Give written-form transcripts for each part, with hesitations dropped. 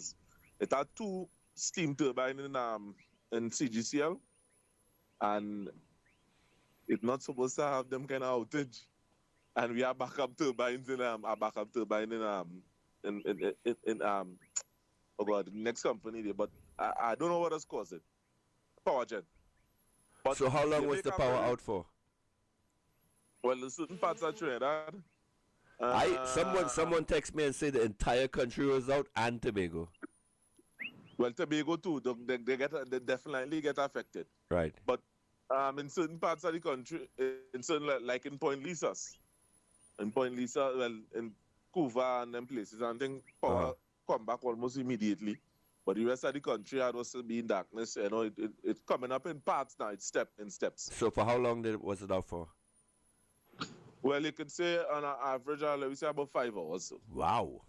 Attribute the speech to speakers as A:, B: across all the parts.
A: because it had two steam turbines in CGCL, and it's not supposed to have them kind of outage. And we have backup turbines in a backup turbine in oh god, the next company there, but I don't know what has caused it. Power gen. But
B: So how long was the power out for?
A: Well, in certain parts of Trinidad.
B: Someone text me and say the entire country was out and Tobago.
A: Well, Tobago too. They definitely get affected.
B: Right.
A: But in certain parts of the country, in certain like in Point Lisas, well, in Cuba and them places, and things power come back almost immediately. But the rest of the country had also been darkness. You know, it's coming up in parts now. It's in steps.
B: So for how long was it out for?
A: Well, you could say on an average, we say about 5 hours.
B: Wow.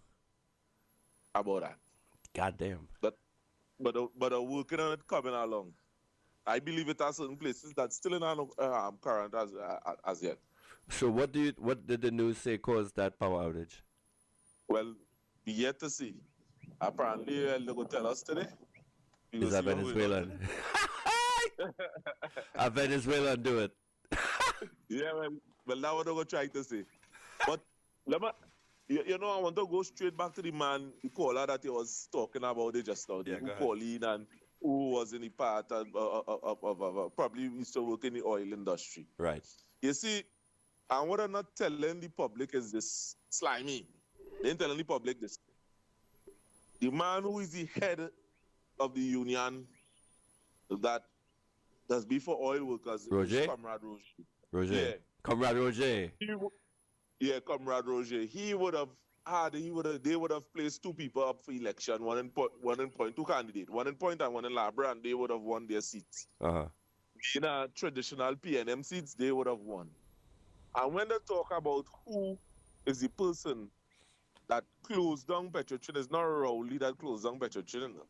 A: About that.
B: God damn.
A: But working on it coming along. I believe it has certain places that's still in current as yet.
B: So what did the news say caused that power outage?
A: Well, be yet to see. Apparently, they're going to tell us today.
B: Is that Venezuelan? A Venezuelan do it.
A: Yeah, well, that's what they're going to try to say. But, you know, I want to go straight back to the man, the caller that he was talking about it just now. Who called in and who was in the part of probably used to work in the oil industry.
B: Right.
A: You see, and what I'm not telling the public is this, Slimy. They ain't telling the public this. The man who is the head of the union that's before oil workers,
B: Roger?
A: Comrade Roger.
B: Roger.
A: Yeah.
B: Comrade Roger.
A: Comrade Roger. They would have placed two people up for election, one in point, two candidates, one in point and one in Labra, and they would have won their seats. In a traditional PNM seats, they would have won. And when they talk about who is the person that closed down Petrotrin, it's not Rowley that closed down Petrotrin.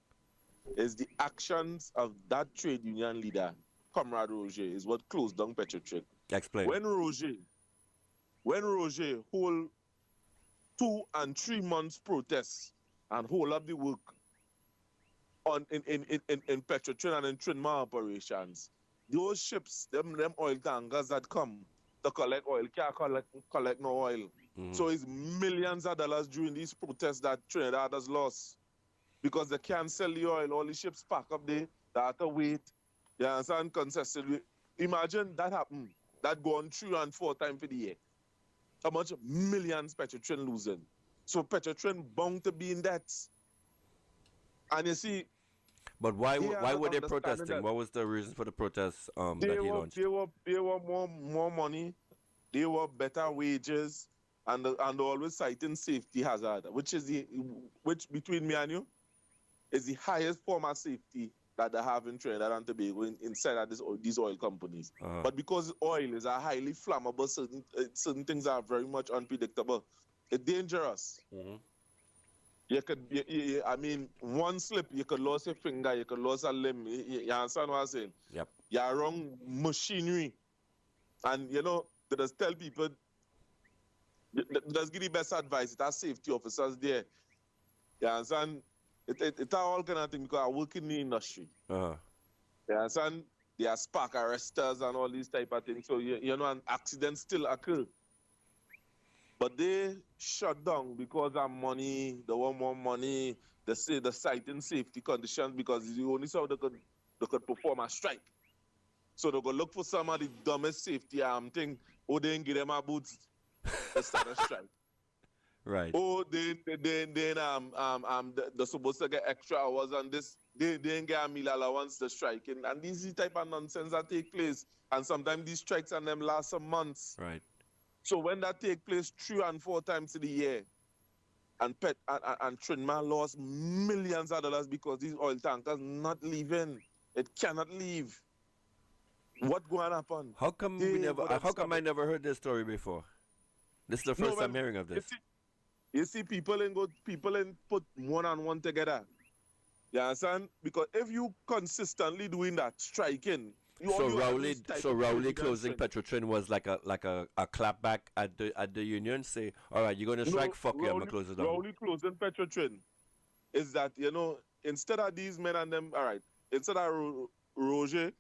A: It's the actions of that trade union leader, Comrade Roger, is what closed down Petrotrin.
B: Explain.
A: When Roger hold 2 and 3 months protests and hold up the work in Petrotrin and in Trinma operations, those ships, them oil tankers that come to collect oil, can't collect no oil. So it's millions of dollars during these protests that Trinidad has lost because they can't sell the oil. All the ships pack up there, they have to wait. You understand? Consistently. Imagine that happen. That go on 3 and 4 times for the year. How much millions Petrotrin losing? So Petrotrin bound to be in debt. And you see,
B: but why were they protesting? What was the reason for the protests that he launched?
A: They were more money. They were better wages. And always citing safety hazard, which between me and you is the highest form of safety that they have in Trinidad and Tobago inside of these oil companies. But because oil is a highly flammable, certain things are very much unpredictable. It's dangerous. You could, I mean, one slip, you could lose a finger, you could lose a limb. You understand what I'm saying?
B: Yep.
A: You're wrong machinery. And, you know, they just tell people, just give the best advice. It has safety officers there. You understand? It's all kind of thing because I work in the industry. You understand? There are spark arresters and all these type of things. So, you know, an accident still occur. But they shut down because of money. They want more money. They say the citing safety conditions because it's the only so they could perform a strike. So they go look for some of the dumbest safety thing. Or they didn't give them a boots. They start a strike.
B: Right.
A: Oh, they're supposed to get extra hours on this. They didn't get a meal allowance, the striking. And these is the type of nonsense that take place. And sometimes these strikes and them last some months.
B: Right.
A: So when that take place 3 and 4 times in the year, and Trinma lost millions of dollars because these oil tankers not leaving. It cannot leave. What going to happen?
B: How come I never heard this story before? This is the first time hearing of this.
A: You see, people ain't put one and one together. You understand? Because if you consistently doing that, striking.
B: Rowley closing Petrotrin was like a clapback at the union. Say, all right, you're gonna strike. Fuck you, I'm gonna close it down.
A: Rowley closing Petrotrin is that, you know, instead of these men and them, all right, instead of Roger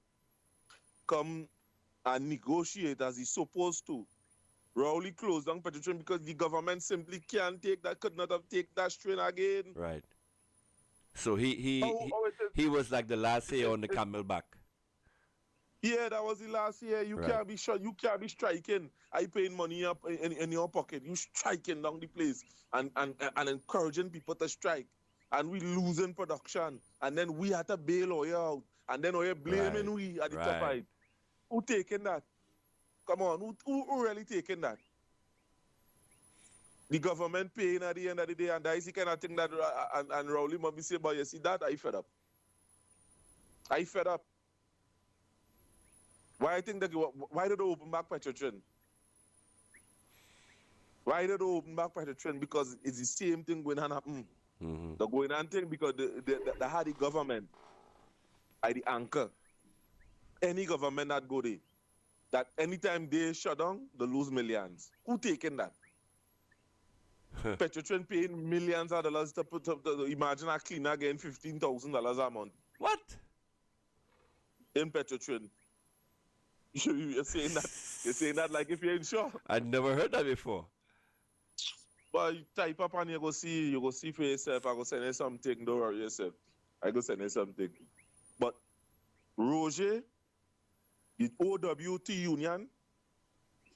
A: come and negotiate as he's supposed to, Rowley closed down Petrotrin because the government simply can't take that, could not have taken that strain again.
B: Right. So he was like the last year on the camelback.
A: Yeah, that was the last year. You can't be shot. You can't be striking. I paying money up in your pocket. You striking down the place and encouraging people to strike. And we losing production. And then we had to bail Oya out. And then Oya blaming we at the top side. Who taking that? Come on, who really taking that? The government paying at the end of the day, and that is the kind of thing that and Rowley must be saying, but you see that, I fed up. I fed up. Why did they open back Petrotrin? Why did they open back Petrotrin? Because it's the same thing going on happen. The going on thing because they had the government at the anchor. Any government that go there, that anytime they shut down, they lose millions. Who taking that? Petrotrin paying millions of dollars to imagine a cleaner getting $15,000 a month.
B: What?
A: In Petrotrin. You're saying that? You're saying that like if you ain't sure?
B: I'd never heard that before.
A: But you type up and you go see for yourself. I go send you something. Don't worry yourself. I go send you something. But Roger, the OWT union,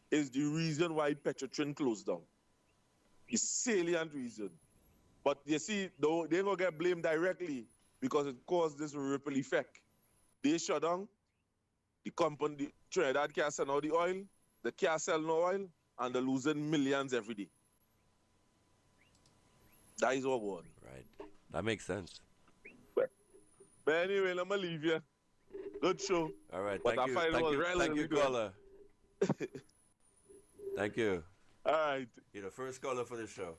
A: is the reason why Petrotrin closed down. The salient reason. But you see, they ain't gonna get blamed directly because it caused this ripple effect. They shut down. The company, Trinidad can't sell no the oil, they can't sell no oil, and they're losing millions every day. That is what going on.
B: Right. That makes sense.
A: But anyway, let me leave you. Good show.
B: All right. Thank you, caller. Thank you.
A: All right.
B: You're the first caller for the show.